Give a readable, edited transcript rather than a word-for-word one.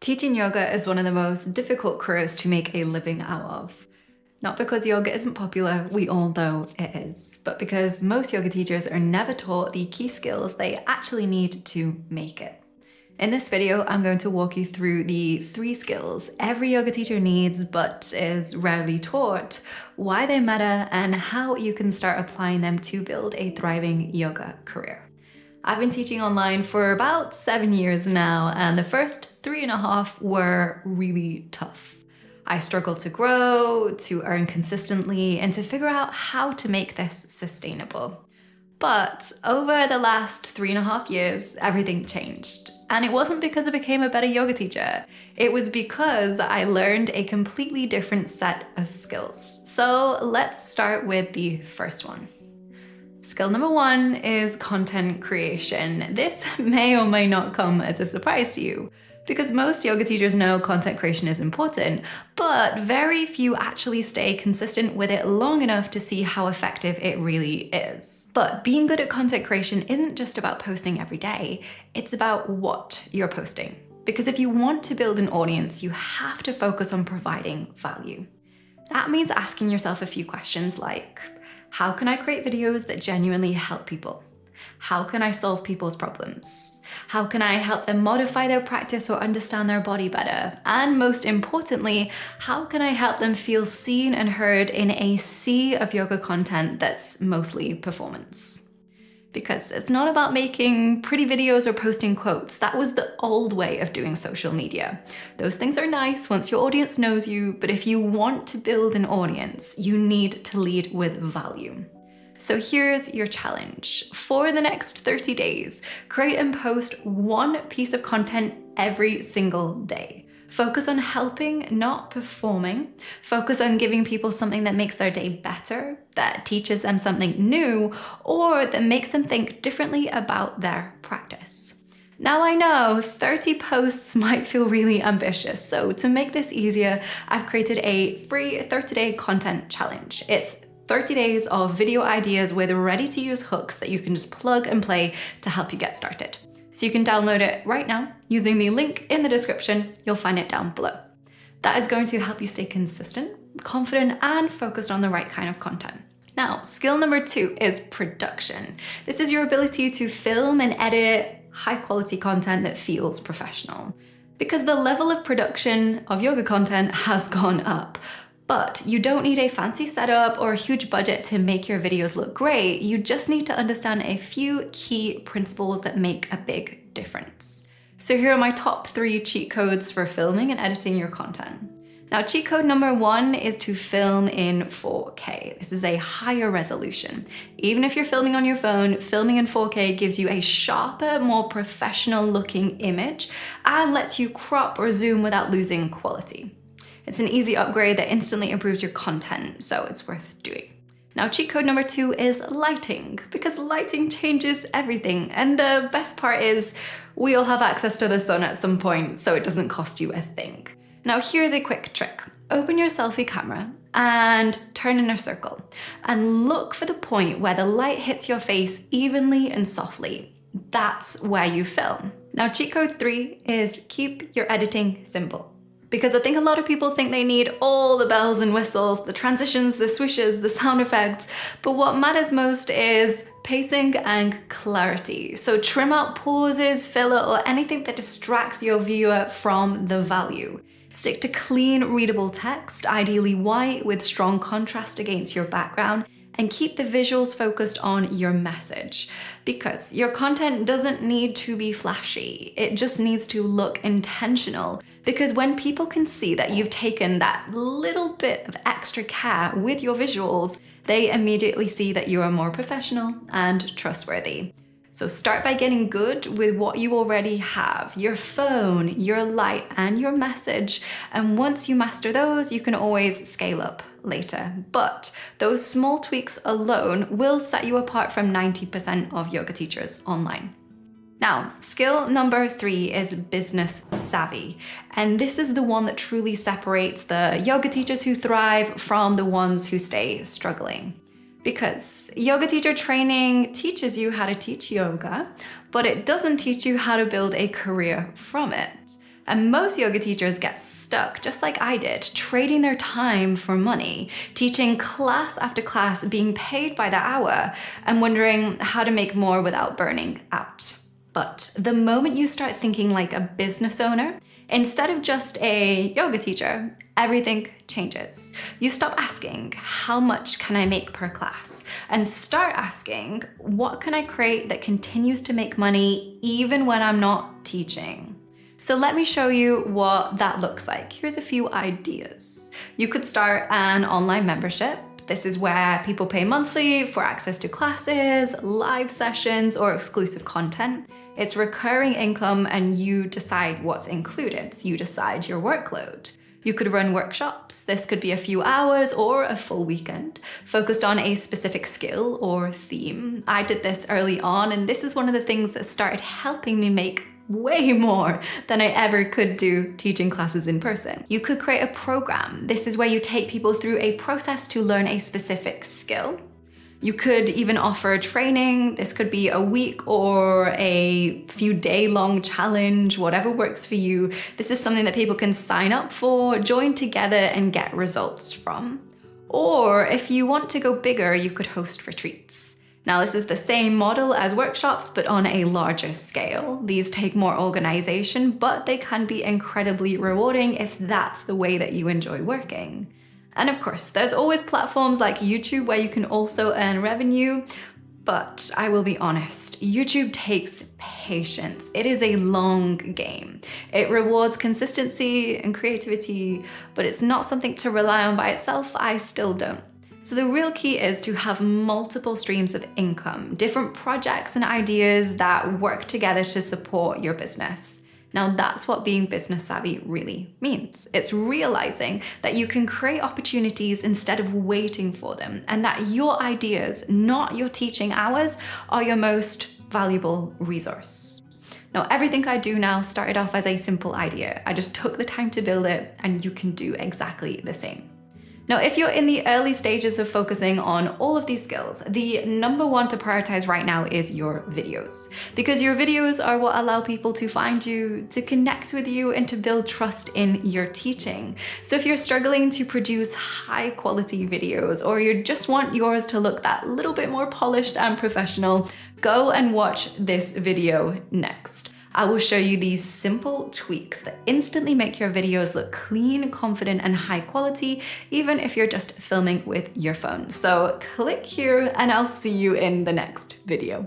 Teaching yoga is one of the most difficult careers to make a living out of. Not because yoga isn't popular, we all know it is, but because most yoga teachers are never taught the key skills they actually need to make it. In this video, I'm going to walk you through the 3 skills every yoga teacher needs but is rarely taught, why they matter, and how you can start applying them to build a thriving yoga career. I've been teaching online for about 7 years now, and the first 3.5 were really tough. I struggled to grow, to earn consistently, and to figure out how to make this sustainable. But over the last 3.5 years, everything changed. And it wasn't because I became a better yoga teacher. It was because I learned a completely different set of skills. So let's start with the first one. Skill number 1 is content creation. This may or may not come as a surprise to you, because most yoga teachers know content creation is important, but very few actually stay consistent with it long enough to see how effective it really is. But being good at content creation isn't just about posting every day, it's about what you're posting. Because if you want to build an audience, you have to focus on providing value. That means asking yourself a few questions like, how can I create videos that genuinely help people? How can I solve people's problems? How can I help them modify their practice or understand their body better? And most importantly, how can I help them feel seen and heard in a sea of yoga content that's mostly performance? Because it's not about making pretty videos or posting quotes. That was the old way of doing social media. Those things are nice once your audience knows you, but if you want to build an audience, you need to lead with value. So here's your challenge. For the next 30 days, create and post 1 piece of content every single day. Focus on helping, not performing. Focus on giving people something that makes their day better, that teaches them something new, or that makes them think differently about their practice. Now I know 30 posts might feel really ambitious, so to make this easier, I've created a free 30-day content challenge. It's 30 days of video ideas with ready-to-use hooks that you can just plug and play to help you get started. So you can download it right now using the link in the description. You'll find it down below. That is going to help you stay consistent, confident, and focused on the right kind of content. Now, skill number 2 is production. This is your ability to film and edit high-quality content that feels professional. Because the level of production of yoga content has gone up. But you don't need a fancy setup or a huge budget to make your videos look great. You just need to understand a few key principles that make a big difference. So here are my top 3 cheat codes for filming and editing your content. Now, cheat code number 1 is to film in 4K. This is a higher resolution. Even if you're filming on your phone, filming in 4K gives you a sharper, more professional looking image and lets you crop or zoom without losing quality. It's an easy upgrade that instantly improves your content, so it's worth doing. Now, cheat code number 2 is lighting, because lighting changes everything. And the best part is we all have access to the sun at some point, so it doesn't cost you a thing. Now, here's a quick trick. Open your selfie camera and turn in a circle and look for the point where the light hits your face evenly and softly. That's where you film. Now, cheat code 3 is keep your editing simple. Because I think a lot of people think they need all the bells and whistles, the transitions, the swooshes, the sound effects, but what matters most is pacing and clarity. So trim out pauses, filler, or anything that distracts your viewer from the value. Stick to clean, readable text, ideally white with strong contrast against your background, and keep the visuals focused on your message. Because your content doesn't need to be flashy, it just needs to look intentional. Because when people can see that you've taken that little bit of extra care with your visuals, they immediately see that you are more professional and trustworthy. So start by getting good with what you already have, your phone, your light, and your message. And once you master those, you can always scale up later. But those small tweaks alone will set you apart from 90% of yoga teachers online. Now, skill number 3 is business savvy. And this is the one that truly separates the yoga teachers who thrive from the ones who stay struggling. Because yoga teacher training teaches you how to teach yoga, but it doesn't teach you how to build a career from it. And most yoga teachers get stuck, just like I did, trading their time for money, teaching class after class, being paid by the hour, and wondering how to make more without burning out. But the moment you start thinking like a business owner, instead of just a yoga teacher, everything changes. You stop asking, how much can I make per class? And start asking, what can I create that continues to make money even when I'm not teaching? So let me show you what that looks like. Here's a few ideas. You could start an online membership. This is where people pay monthly for access to classes, live sessions, or exclusive content. It's recurring income and you decide what's included. You decide your workload. You could run workshops. This could be a few hours or a full weekend, focused on a specific skill or theme. I did this early on, and this is one of the things that started helping me make way more than I ever could do teaching classes in person. You could create a program. This is where you take people through a process to learn a specific skill. You could even offer training. This could be a week or a few day-long challenge, whatever works for you. This is something that people can sign up for, join together, and get results from. Or if you want to go bigger, you could host retreats. Now, this is the same model as workshops, but on a larger scale. These take more organization, but they can be incredibly rewarding if that's the way that you enjoy working. And of course, there's always platforms like YouTube where you can also earn revenue. But I will be honest, YouTube takes patience. It is a long game. It rewards consistency and creativity, but it's not something to rely on by itself. I still don't. So the real key is to have multiple streams of income, different projects and ideas that work together to support your business. Now that's what being business savvy really means. It's realizing that you can create opportunities instead of waiting for them, and that your ideas, not your teaching hours, are your most valuable resource. Now, everything I do now started off as a simple idea. I just took the time to build it, and you can do exactly the same. Now, if you're in the early stages of focusing on all of these skills, the number one to prioritize right now is your videos, because your videos are what allow people to find you, to connect with you, and to build trust in your teaching. So if you're struggling to produce high quality videos, or you just want yours to look that little bit more polished and professional, go and watch this video next. I will show you these simple tweaks that instantly make your videos look clean, confident, and high quality, even if you're just filming with your phone. So click here and I'll see you in the next video.